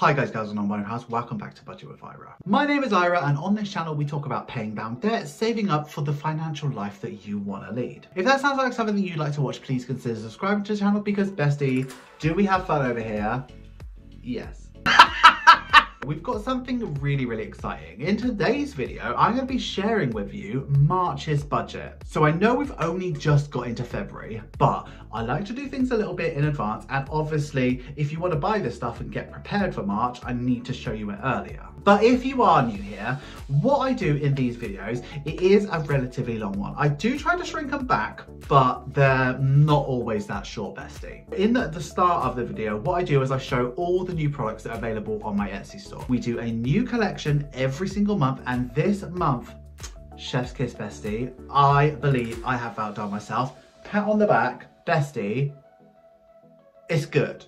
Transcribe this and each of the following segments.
Hi guys, girls and non-binary house, welcome back to Budget with Ira. My name is Ira and on this channel we talk about paying down debt, saving up for the financial life that you want to lead. If that sounds like something that you'd like to watch, please consider subscribing to the channel because bestie, do we have fun over here? Yes. We've got something really exciting. In today's video, I'm going to be sharing with you March's budget. So I know we've only just got into February, but I like to do things a little bit in advance. And obviously, if you want to buy this stuff and get prepared for March, I need to show you it earlier. But if you are new here, what I do in these videos, it is a relatively long one. I do try to shrink them back, but they're not always that short, bestie. In the start of the video, what I do is I show all the new products that are available on my Etsy store. We do a new collection every single month, and this month, chef's kiss, bestie, I believe I have outdone myself. Pat on the back, bestie, it's good.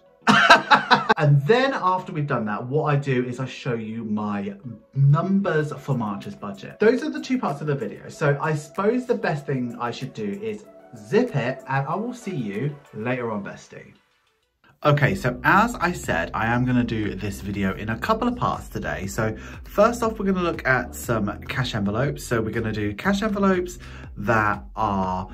And then after we've done that, what I do is I show you my numbers for March's budget. Those are the two parts of the video. So I suppose the best thing I should do is zip it, and I will see you later on, bestie. Okay, so as I said, I am going to do this video in a couple of parts today. So first off, we're going to look at some cash envelopes. So we're going to do cash envelopes that are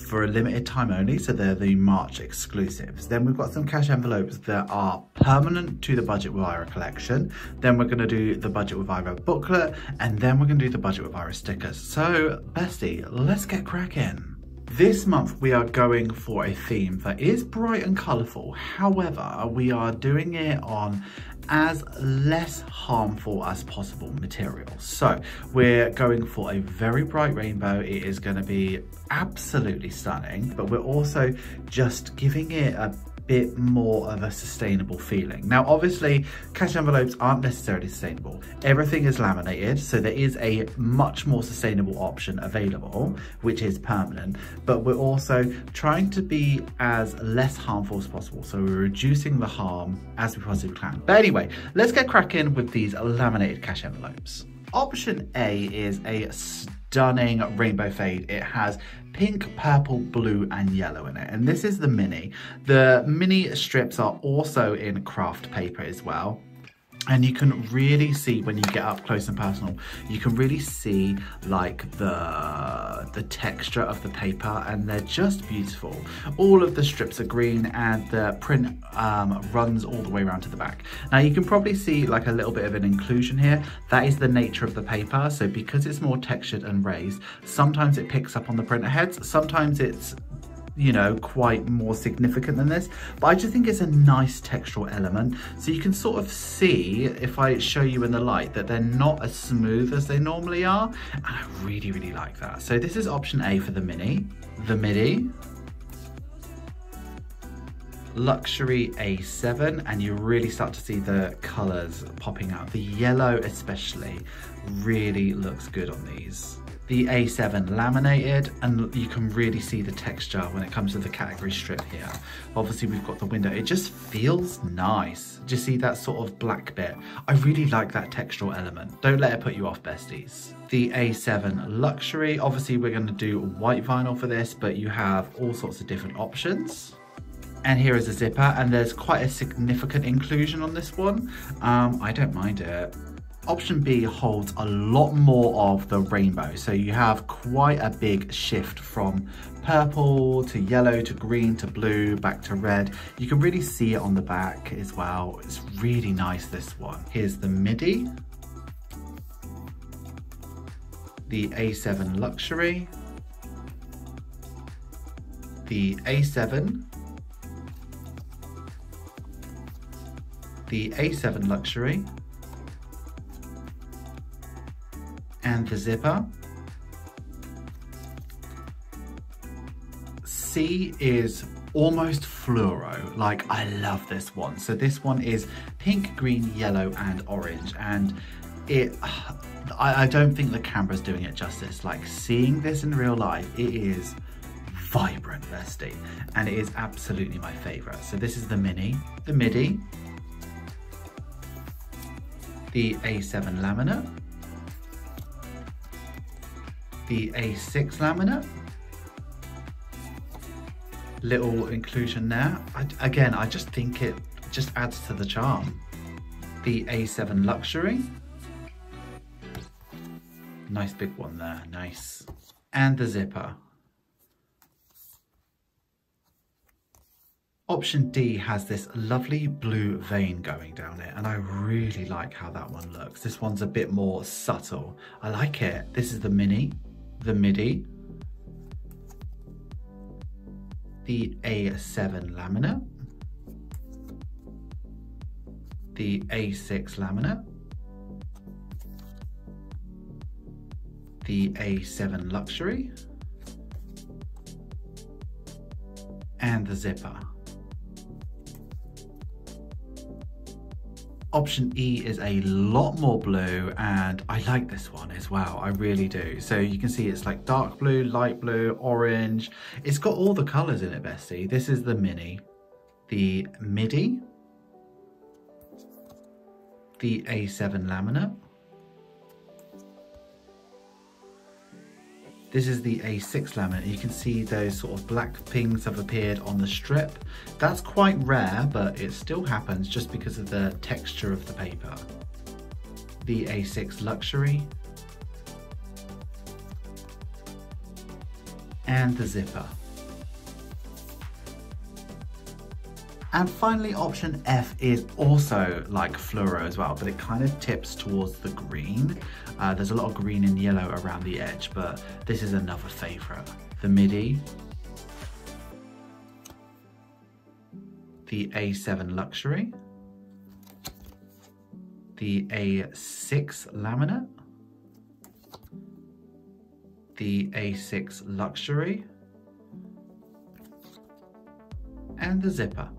for a limited time only, so they're the March exclusives. Then we've got some cash envelopes that are permanent to the Budget with Ira collection. Then we're going to do the Budget with Ira booklet, and then we're going to do the Budget with Ira stickers. So bestie, let's get cracking. This month we are going for a theme that is bright and colourful. However, we are doing it on as less harmful as possible materials. So we're going for a very bright rainbow. It is going to be absolutely stunning, but we're also just giving it a bit more of a sustainable feeling. Now, obviously, cash envelopes aren't necessarily sustainable. Everything is laminated, so there is a much more sustainable option available, which is permanent, but we're also trying to be as less harmful as possible. So we're reducing the harm as we possibly can. But anyway, let's get cracking with these laminated cash envelopes. Option A is a stunning rainbow fade. It has pink, purple, blue and yellow in it, and this is the mini. The mini strips are also in craft paper as well, and you can really see when you get up close and personal, you can really see like the texture of the paper, and they're just beautiful. All of the strips are green and the print runs all the way around to the back. Now you can probably see like a little bit of an inclusion here. That is the nature of the paper. So because it's more textured and raised, sometimes it picks up on the printer heads, sometimes it's, you know, quite more significant than this, but I just think it's a nice textural element. So you can sort of see, if I show you in the light, that they're not as smooth as they normally are, and I really like that. So this is option A for the mini. The midi, luxury A7, and you really start to see the colors popping out. The yellow especially really looks good on these. The A7 laminated, and you can really see the texture when it comes to the category strip here. Obviously we've got the window, it just feels nice. Do you see that sort of black bit? I really like that textural element. Don't let it put you off, besties. The A7 luxury, obviously we're going to do white vinyl for this, but you have all sorts of different options. And here is a zipper, and there's quite a significant inclusion on this one. I don't mind it. Option B holds a lot more of the rainbow, so you have quite a big shift from purple to yellow to green to blue back to red. You can really see it on the back as well. It's really nice, this one. Here's the midi, the A7 luxury, the A7, the A7 luxury, and the zipper. C is almost fluoro, like I love this one. So this one is pink, green, yellow and orange, and I don't think the camera's doing it justice. Like seeing this in real life, it is vibrant, bestie, and it is absolutely my favorite. So this is the mini, the midi, the A7 laminate, the A6 laminate, little inclusion there. Again, I just think it just adds to the charm. the A7 Luxury. Nice big one there, nice. And the zipper. Option D has this lovely blue vein going down it, and I really like how that one looks. This one's a bit more subtle. I like it. This is the mini, the midi, the A7 laminate, the A6 laminate, the A7 Luxury, and the zipper. Option E is a lot more blue, and I like this one as well, I really do. So you can see it's like dark blue, light blue, orange. It's got all the colours in it, bestie. This is the mini, the midi, the A7 laminate. This is the A6 laminate. You can see those sort of black pings have appeared on the strip. That's quite rare, but it still happens just because of the texture of the paper. The A6 Luxury. And the zipper. And finally, option F is also like fluoro as well, but it kind of tips towards the green. There's a lot of green and yellow around the edge, but this is another favorite. The midi, the A7 Luxury, the A6 laminate, the A6 Luxury, and the zipper.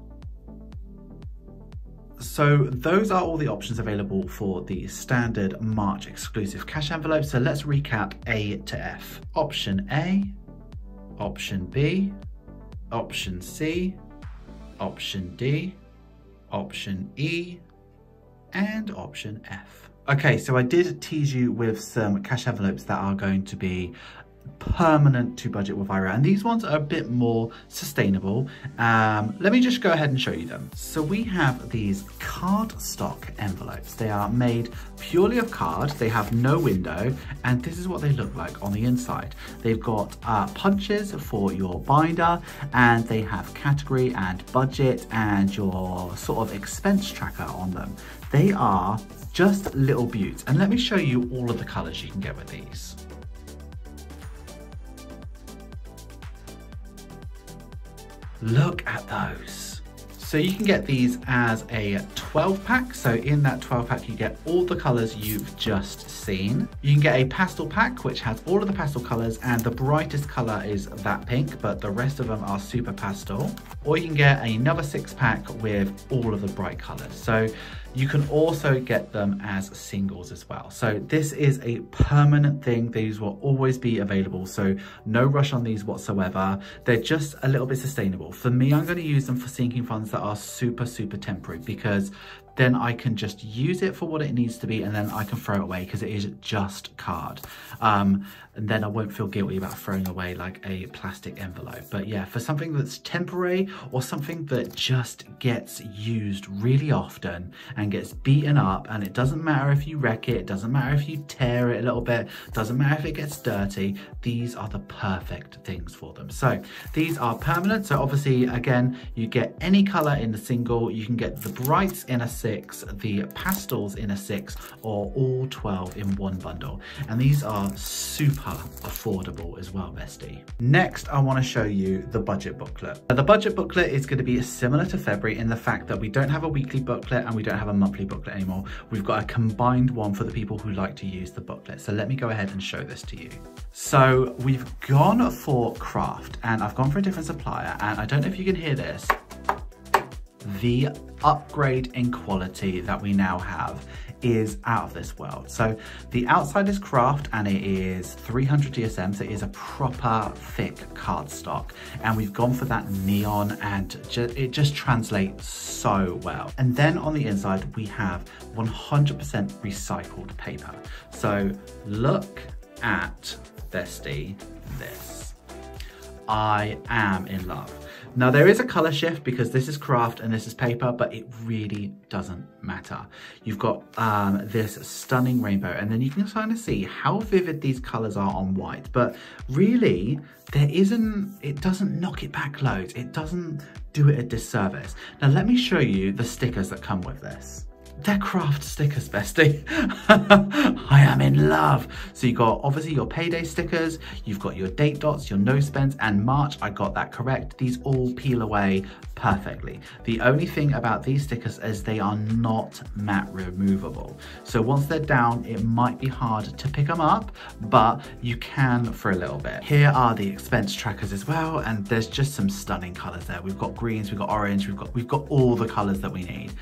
So those are all the options available for the standard March exclusive cash envelope. So let's recap A to F. Option A, option B, option C, option D, option E, and option F. Okay, so I did tease you with some cash envelopes that are going to be permanent to Budget with Ira, and these ones are a bit more sustainable. Let me just go ahead and show you them. So we have these cardstock envelopes. They are made purely of card, they have no window, and this is what they look like on the inside. They've got punches for your binder, and they have category and budget and your sort of expense tracker on them. They are just little beauts, and let me show you all of the colors you can get with these. Look at those. So you can get these as a 12 pack. So in that 12 pack, you get all the colors you've just seen. You can get a pastel pack, which has all of the pastel colors, and the brightest color is that pink, but the rest of them are super pastel. Or you can get another 6 pack with all of the bright colors. So you can also get them as singles as well. So this is a permanent thing. These will always be available, so no rush on these whatsoever. They're just a little bit sustainable. For me, I'm going to use them for sinking funds that are super temporary, because then I can just use it for what it needs to be, and then I can throw it away because it is just card. And then I won't feel guilty about throwing away like a plastic envelope. But yeah, for something that's temporary or something that just gets used really often and gets beaten up, and it doesn't matter if you wreck it, it doesn't matter if you tear it a little bit, doesn't matter if it gets dirty, these are the perfect things for them. So these are permanent. So obviously, again, you get any color in the single, you can get the brights in a 6, the pastels in a 6, or all 12 in one bundle. And these are super affordable as well, bestie. Next, I want to show you the budget booklet. The budget booklet is going to be similar to February in the fact that we don't have a weekly booklet and we don't have a monthly booklet anymore. We've got a combined one for the people who like to use the booklet. So let me go ahead and show this to you. So we've gone for craft, and I've gone for a different supplier, and I don't know if you can hear this. The upgrade in quality that we now have is out of this world. So the outside is craft, and it is 300 GSM, so it is a proper thick cardstock, and we've gone for that neon, and it just translates so well. And then on the inside we have 100% recycled paper. So look at, bestie, this. I am in love. Now there is a color shift because this is craft and this is paper, but it really doesn't matter. You've got this stunning rainbow, and then you can kind of see how vivid these colors are on white, but really it doesn't knock it back loads. It doesn't do it a disservice. Now let me show you the stickers that come with this. They're craft stickers, bestie. I am in love. So you got obviously your payday stickers, you've got your date dots, your no spends, and March, I got that correct. These all peel away perfectly. The only thing about these stickers is they are not matte removable. So once they're down, it might be hard to pick them up, but you can for a little bit. Here are the expense trackers as well, and there's just some stunning colors there. We've got greens, we've got orange, we've got all the colors that we need.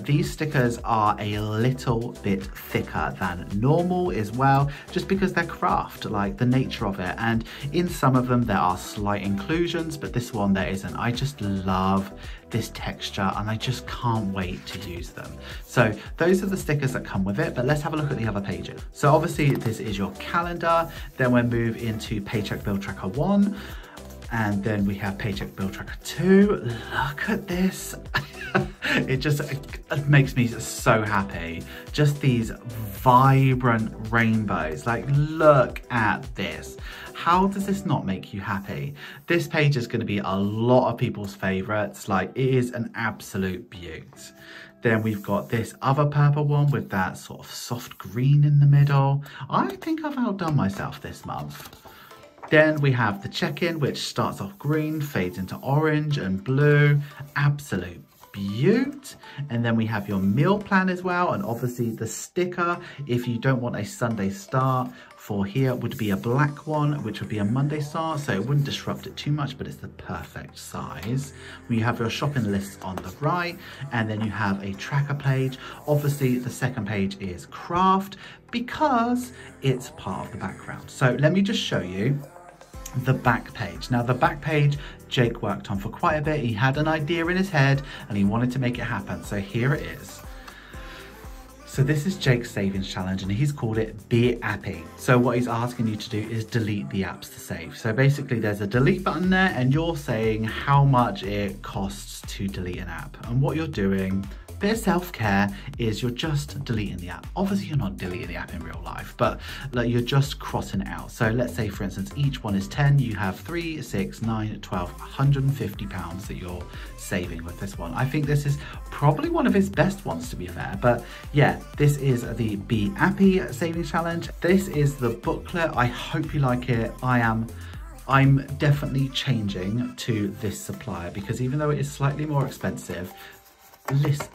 These stickers are a little bit thicker than normal as well, just because they're craft, like the nature of it. And in some of them there are slight inclusions, but this one there isn't. I just love this texture and I just can't wait to use them. So those are the stickers that come with it, but let's have a look at the other pages. So obviously this is your calendar, then we'll move into Paycheck Bill Tracker 1, and then we have Paycheck Bill Tracker 2. Look at this. It makes me so happy. Just these vibrant rainbows. Like, look at this. How does this not make you happy? This page is going to be a lot of people's favorites. Like, it is an absolute beaut. Then we've got this other purple one with that sort of soft green in the middle. I think I've outdone myself this month. Then we have the check-in, which starts off green, fades into orange and blue. Absolute beaut. And then we have your meal plan as well, and obviously the sticker, if you don't want a Sunday start, for here would be a black one, which would be a Monday start, so it wouldn't disrupt it too much, but it's the perfect size. You have your shopping list on the right, and then you have a tracker page. Obviously the second page is craft because it's part of the background. So let me just show you the back page. Now the back page Jake worked on for quite a bit. He had an idea in his head and he wanted to make it happen. So here it is. So this is Jake's savings challenge and he's called it Be Happy. So what he's asking you to do is delete the apps to save. So basically there's a delete button there and you're saying how much it costs to delete an app. And what you're doing, bit of self-care, is you're just deleting the app. Obviously you're not deleting the app in real life, but like you're just crossing it out. So let's say for instance each one is 10, you have 3, 6, 9, 12, 150 pounds that you're saving with this one. I think this is probably one of his best ones, to be fair, but yeah, this is the Be Happy savings challenge. This is the booklet. I hope you like it. I'm definitely changing to this supplier because even though it is slightly more expensive,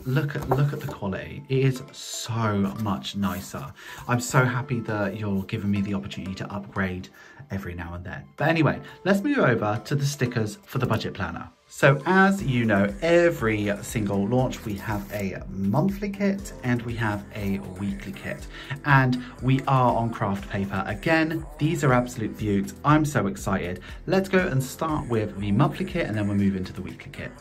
look at the quality. It is so much nicer. I'm so happy that you're giving me the opportunity to upgrade every now and then. But anyway, let's move over to the stickers for the budget planner. So as you know, every single launch we have a monthly kit and we have a weekly kit, and we are on craft paper again. These are absolute beauts. I'm so excited. Let's go and start with the monthly kit and then we'll move into the weekly kit.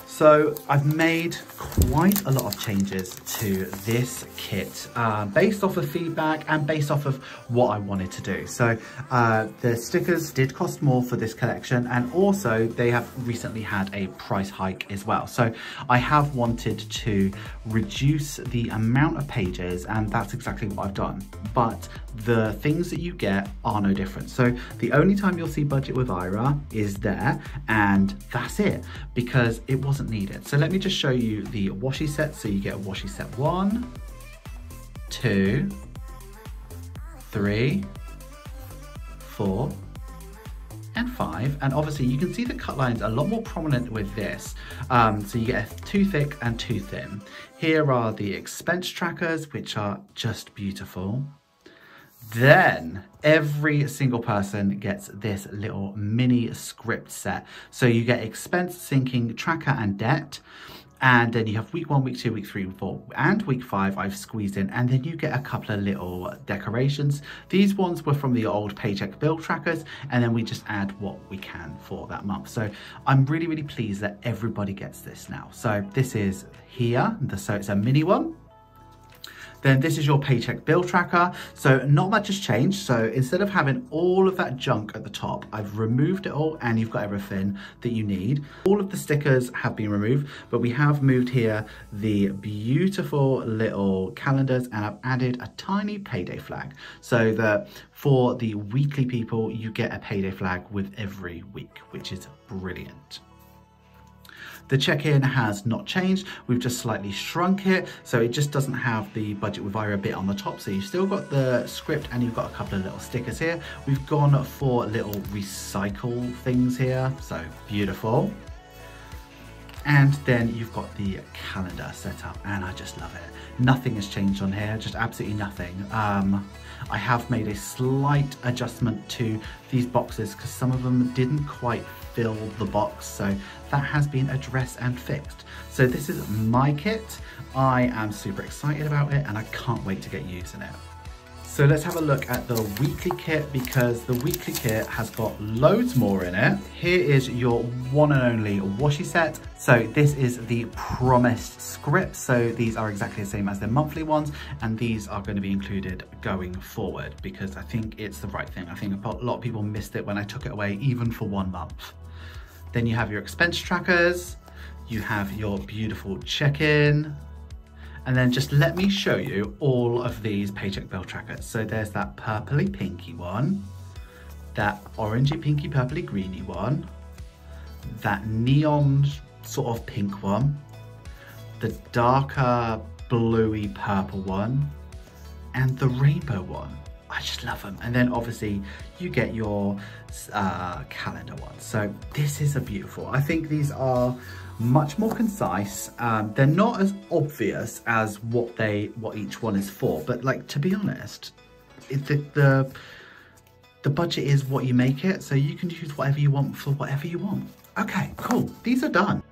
So I've made quite a lot of changes to this kit based off of feedback and based off of what I wanted to do. So the stickers did cost more for this collection, and also they have recently had a price hike as well. So I have wanted to reduce the amount of pages, and that's exactly what I've done. But the things that you get are no different. So the only time you'll see Budget with Ira is there, and that's it, because it wasn't needed. So let me just show you the washi set. So you get a washi set 1, 2, 3, 4, and 5, and obviously you can see the cut lines a lot more prominent with this. So you get a 2 thick and 2 thin. Here are the expense trackers, which are just beautiful. Then every single person gets this little mini script set. So you get expense, sinking, tracker and debt. And then you have week 1, week 2, week 3, week 4, and week 5 I've squeezed in. And then you get a couple of little decorations. These ones were from the old Paycheck Bill trackers, and then we just add what we can for that month. So I'm really, really pleased that everybody gets this now. So this is here, so it's a mini one. Then this is your paycheck bill tracker. So not much has changed. So instead of having all of that junk at the top, I've removed it all and you've got everything that you need. All of the stickers have been removed, but we have moved here the beautiful little calendars, and I've added a tiny payday flag so that for the weekly people, you get a payday flag with every week, which is brilliant. The check-in has not changed. We've just slightly shrunk it, so it just doesn't have the budget with Ira bit on the top. So you've still got the script and you've got a couple of little stickers here. We've gone for little recycle things here, so beautiful. And then you've got the calendar set up, and I just love it. Nothing has changed on here, just absolutely nothing. I have made a slight adjustment to these boxes because some of them didn't quite fill the box, so that has been addressed and fixed. So this is my kit. I am super excited about it and I can't wait to get using it. So let's have a look at the weekly kit, because the weekly kit has got loads more in it. Here is your one and only washi set. So this is the promised script. So these are exactly the same as the monthly ones, and these are going to be included going forward because I think it's the right thing. I think a lot of people missed it when I took it away, even for 1 month. Then you have your expense trackers, you have your beautiful check-in, and then just let me show you all of these paycheck bill trackers. So there's that purpley pinky one, that orangey pinky purpley greeny one, that neon sort of pink one, the darker bluey purple one, and the rainbow one. I just love them. And then obviously you get your calendar one. So this is a beautiful. I think these are much more concise. They're not as obvious as what each one is for, but like, to be honest, the budget is what you make it, so you can use whatever you want for whatever you want. Okay, cool, these are done.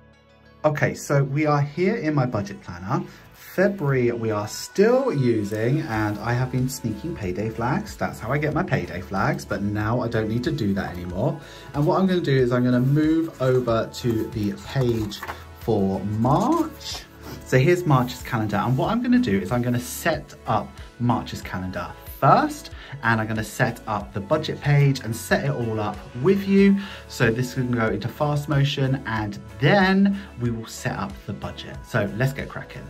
Okay, so we are here in my budget planner. February we are still using, and I have been sneaking payday flags. That's how I get my payday flags, but now I don't need to do that anymore. And what I'm going to do is I'm going to move over to the page for March. So here's March's calendar, and what I'm going to do is I'm going to set up March's calendar first, and I'm going to set up the budget page and set it all up with you. So this can go into fast motion, and then we will set up the budget. So let's get cracking.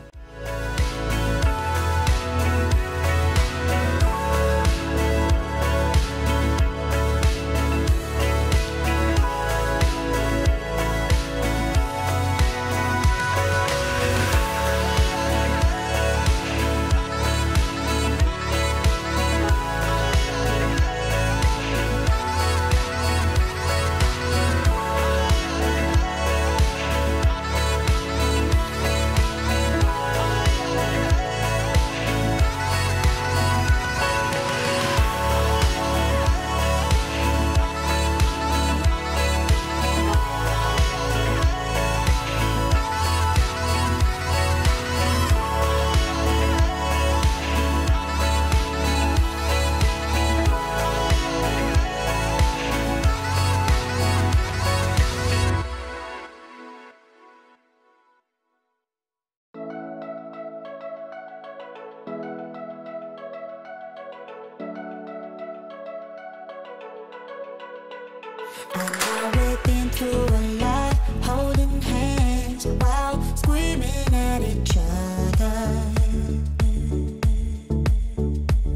And now we've been through a lot, holding hands while screaming at each other.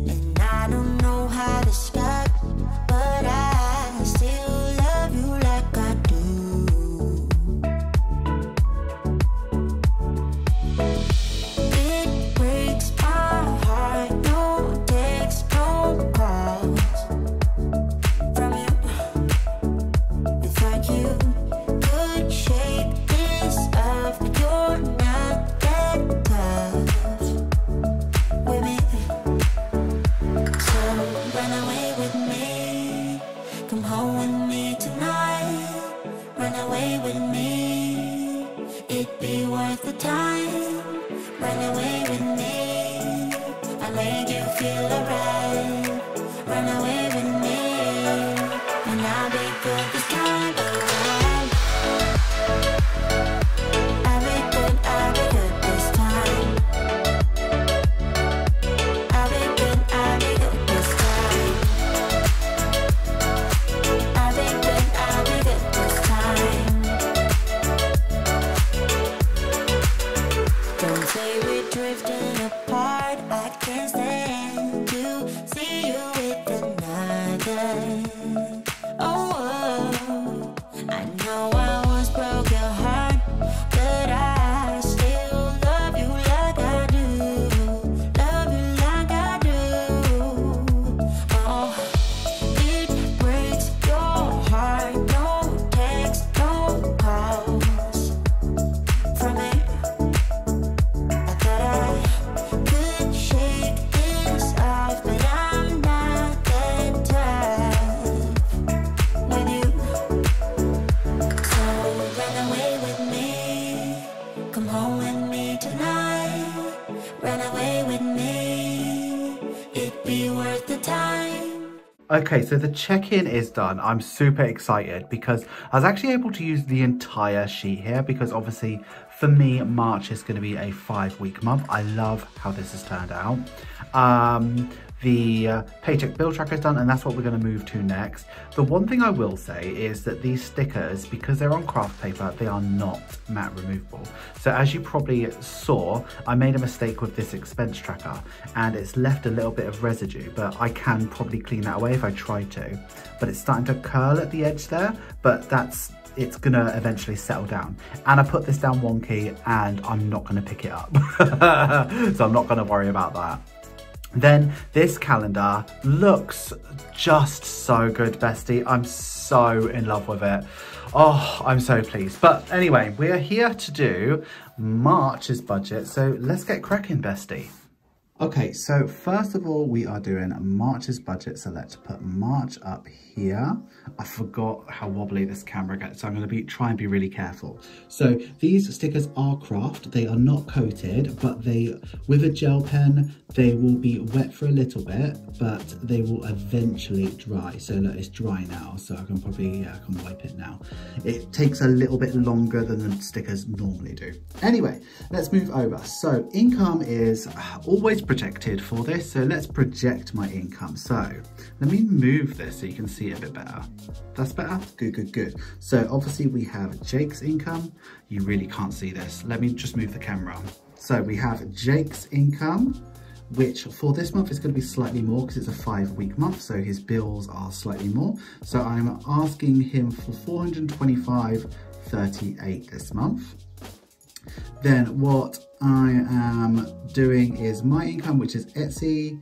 And I don't know how to stop, but I still love you like I do. It breaks my heart, no text, no calls from you. Like you could shape this up, you're not that tough with me. So run away with me, come home with me tonight. Run away with me, it'd be worth the time. Run away with me, I made you feel alright. Run away with me, and I'll be good this time around. I'll be good this time. apart. I can't stand to see you with another. Oh, I know I once broke your heart, but I still love you like I do. Love you like I do. Oh, it breaks your heart. No text, no calls from me. I thought I could shake this off, but I'm not that tough with you. So run away with me, come home with me tonight. Run away with me, it'd be worth the time. Okay, so the check-in is done. I'm super excited because I was actually able to use the entire sheet here because obviously for me, March is going to be a 5-week month. I love how this has turned out. The paycheck bill tracker is done, and that's what we're going to move to next. The one thing I will say is that these stickers, because they're on craft paper, they are not matte removable. So as you probably saw, I made a mistake with this expense tracker and it's left a little bit of residue, but I can probably clean that away if I try to. But it's starting to curl at the edge there, but it's gonna eventually settle down. And I put this down wonky and I'm not gonna pick it up. So I'm not gonna worry about that. Then this calendar looks just so good, bestie. I'm so in love with it. Oh, I'm so pleased. But anyway, we are here to do March's budget. So let's get cracking, bestie. Okay, so first of all, we are doing March's budget. So let's put March up here. I forgot how wobbly this camera gets, so I'm going to try and be really careful. So these stickers are craft. They are not coated, but with a gel pen, they will be wet for a little bit, but they will eventually dry. So look, it's dry now, so I can probably, I can wipe it now. It takes a little bit longer than the stickers normally do. Anyway, let's move over. So income is always projected for this, so let's project my income. So let me move this so you can see it a bit better. That's better? Good, good, good. So obviously we have Jake's income. You really can't see this. Let me just move the camera. So we have Jake's income, which for this month is going to be slightly more because it's a 5-week month, so his bills are slightly more. So I'm asking him for $425.38 this month. Then what I am doing is my income, which is Etsy,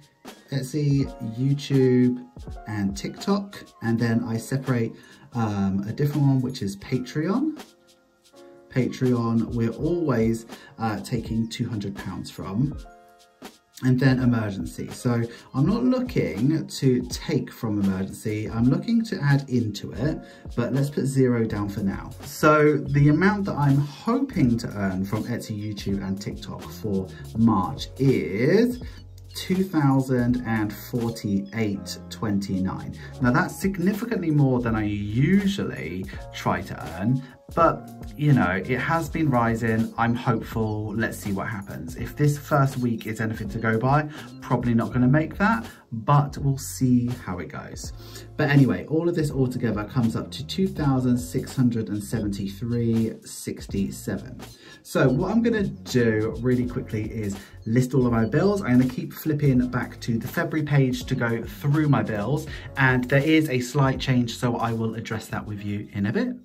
YouTube, and TikTok. And then I separate a different one, which is Patreon. Patreon, we're always taking £200 from. And then emergency. So I'm not looking to take from emergency, I'm looking to add into it, but let's put 0 down for now. So the amount that I'm hoping to earn from Etsy, YouTube, and TikTok for March is $2,048.29. Now that's significantly more than I usually try to earn, but you know, it has been rising. I'm hopeful. Let's see what happens. If this first week is anything to go by, probably not going to make that, but we'll see how it goes. But anyway, all of this all together comes up to $2,673.67. So what I'm going to do really quickly is list all of my bills. I'm going to keep flipping back to the February page to go through my bills, and there is a slight change, so I will address that with you in a bit.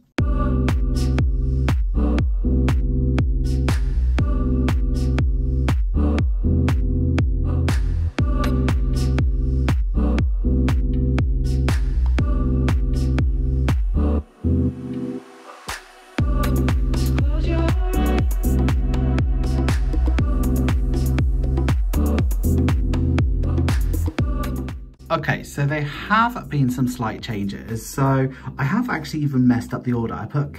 Okay, so there have been some slight changes. So I have actually even messed up the order. I put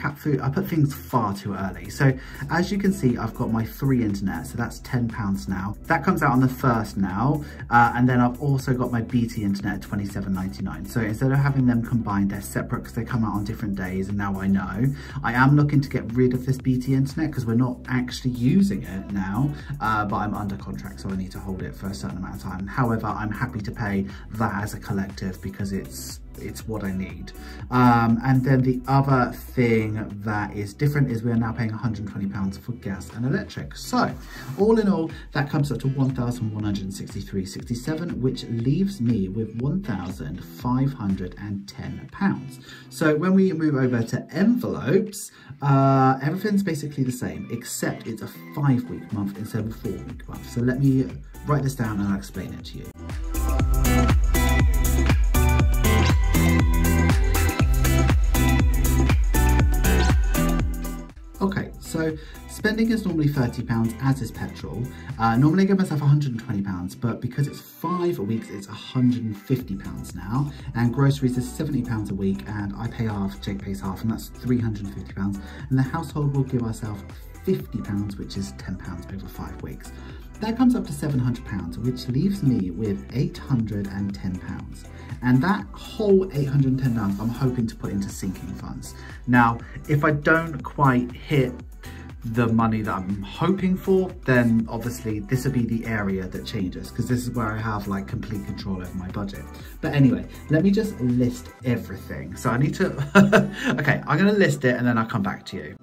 things far too early. So as you can see, I've got my free internet, so that's £10 now. That comes out on the 1st now. And then I've also got my BT internet at £27.99. So instead of having them combined, they're separate because they come out on different days, and now I know. I am looking to get rid of this BT internet because we're not actually using it now, but I'm under contract, so I need to hold it for a certain amount of time. However, I'm happy to pay that that as a collective because it's what I need. And then the other thing that is different is we are now paying £120 for gas and electric. So all in all, that comes up to £1,163.67, which leaves me with £1,510. So when we move over to envelopes, everything's basically the same, except it's a 5-week month instead of a 4-week month. So let me write this down and I'll explain it to you. Okay, so spending is normally £30, as is petrol. Normally I give myself £120, but because it's 5 weeks, it's £150 now. And groceries is £70 a week, and I pay half, Jake pays half, and that's £350. And the household will give ourselves £50, which is £10 over 5 weeks. That comes up to £700, which leaves me with £810. And that whole £810 I'm hoping to put into sinking funds. Now, if I don't quite hit the money that I'm hoping for, then obviously this will be the area that changes, because this is where I have like complete control over my budget. But anyway, let me just list everything. So I need to, okay, I'm gonna list it and then I'll come back to you.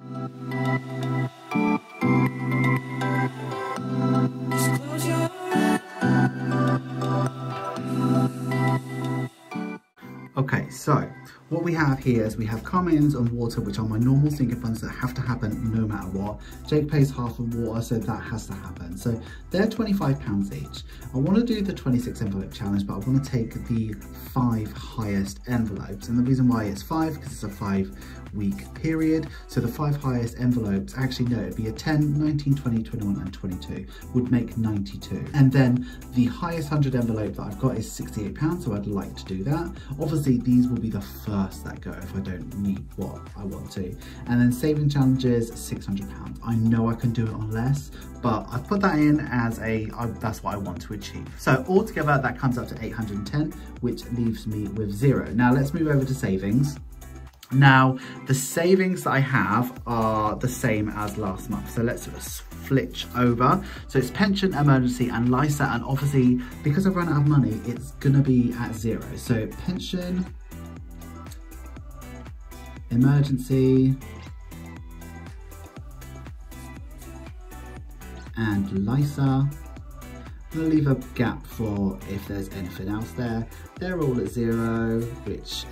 Okay, so what we have here is we have car maintenance and water, which are my normal sinking funds that have to happen no matter what. Jake pays half of water, so that has to happen. So they're £25 each. I want to do the 26 envelope challenge, but I want to take the 5 highest envelopes. And the reason why it's 5, because it's a 5-week period. So the 5 highest envelopes, actually no, it'd be a 10, 19, 20, 21 and 22 would make 92. And then the highest 100 envelope that I've got is £68, so I'd like to do that. Obviously these will be the first that go if I don't meet what I want to. And then saving challenges, £600. I know I can do it on less, but I put that in as that's what I want to achieve. So altogether that comes up to 810, which leaves me with 0. Now let's move over to savings. Now, the savings that I have are the same as last month. So let's flitch over. So it's pension, emergency and LISA. And obviously, because I've run out of money, it's gonna be at 0. So pension, emergency, and LISA. I'm gonna leave a gap for if there's anything else there. They're all at 0, which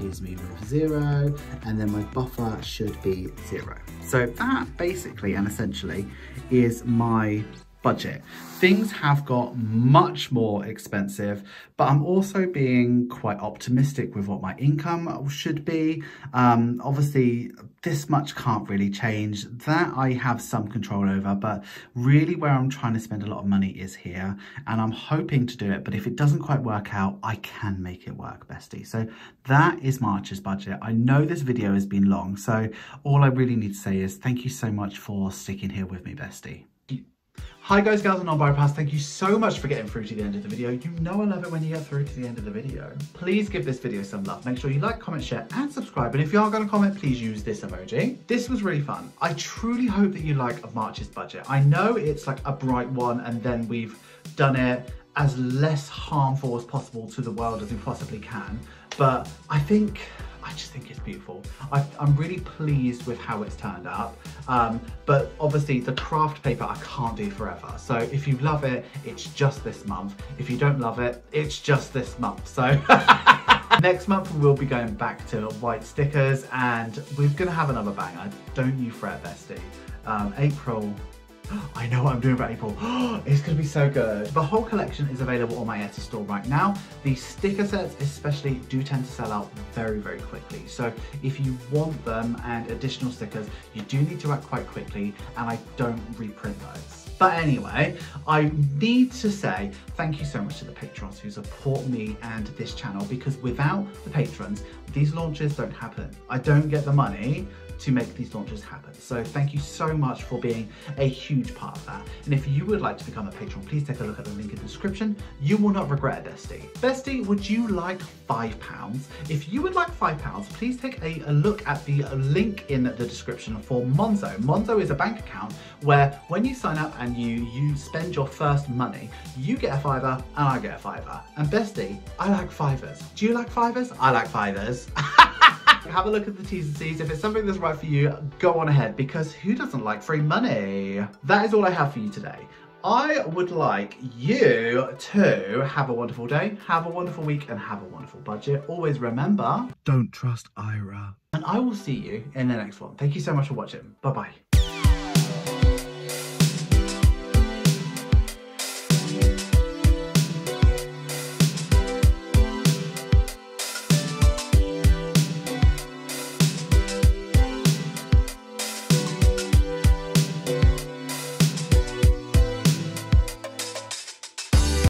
leaves me with 0, and then my buffer should be 0. So that basically and essentially is my budget. Things have got much more expensive, but I'm also being quite optimistic with what my income should be. Obviously, this much can't really change. That I have some control over, but really where I'm trying to spend a lot of money is here, and I'm hoping to do it, but if it doesn't quite work out, I can make it work, bestie. So that is March's budget. I know this video has been long, so all I really need to say is thank you so much for sticking here with me, bestie. Hi guys, gals and non-bypass, thank you so much for getting through to the end of the video. You know I love it when you get through to the end of the video. Please give this video some love. Make sure you like, comment, share and subscribe. And if you are going to comment, please use this emoji. This was really fun. I truly hope that you like March's budget. I know it's like a bright one and then we've done it as less harmful as possible to the world as we possibly can. But I just think it's beautiful. I'm really pleased with how it's turned out. But obviously the craft paper I can't do forever. So if you love it, it's just this month. If you don't love it, it's just this month. So next month we will be going back to white stickers and we're gonna have another banger. Don't you fret, bestie. April, I know what I'm doing for April. It's gonna be so good. The whole collection is available on my Etsy store right now. The sticker sets especially do tend to sell out very, very quickly. So if you want them and additional stickers, you do need to act quite quickly and I don't reprint those. But anyway, I need to say thank you so much to the patrons who support me and this channel, because without the patrons, these launches don't happen. I don't get the money, to make these launches happen. So thank you so much for being a huge part of that. And if you would like to become a patron, please take a look at the link in the description. You will not regret it, bestie. Bestie, would you like £5? If you would like £5, please take a look at the link in the description for Monzo. Monzo is a bank account where when you sign up and you spend your first money, you get a fiver and I get a fiver. And bestie, I like fivers. Do you like fivers? I like fivers. Have a look at the T's and C's. If it's something that's right for you, go on ahead, because who doesn't like free money? That is all I have for you today. I would like you to have a wonderful day, have a wonderful week, and have a wonderful budget. Always remember, don't trust Ira. And I will see you in the next one. Thank you so much for watching. Bye-bye.